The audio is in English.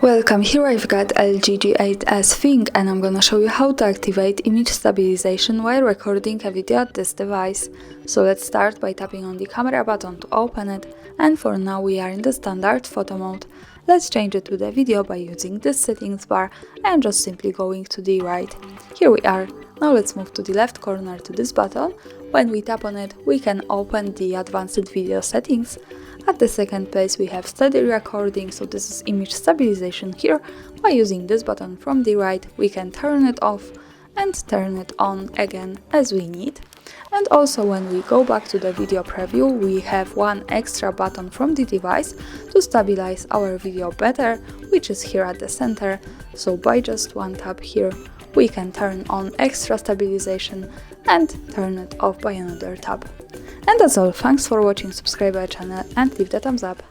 Welcome, here I've got LG G8s ThinQ and I'm gonna show you how to activate image stabilization while recording a video at this device. So let's start by tapping on the camera button to open it, and for now we are in the standard photo mode. Let's change it to the video by using this settings bar and just simply going to the right. Here we are. Now let's move to the left corner to this button. When we tap on it, we can open the advanced video settings. At the second place we have steady recording, so this is image stabilization here. By using this button from the right, we can turn it off and turn it on again as we need. And also when we go back to the video preview, we have one extra button from the device to stabilize our video better, which is here at the center. So by just one tap here, we can turn on extra stabilization and turn it off by another tap. And that's all. Thanks for watching, subscribe our channel and leave the thumbs up.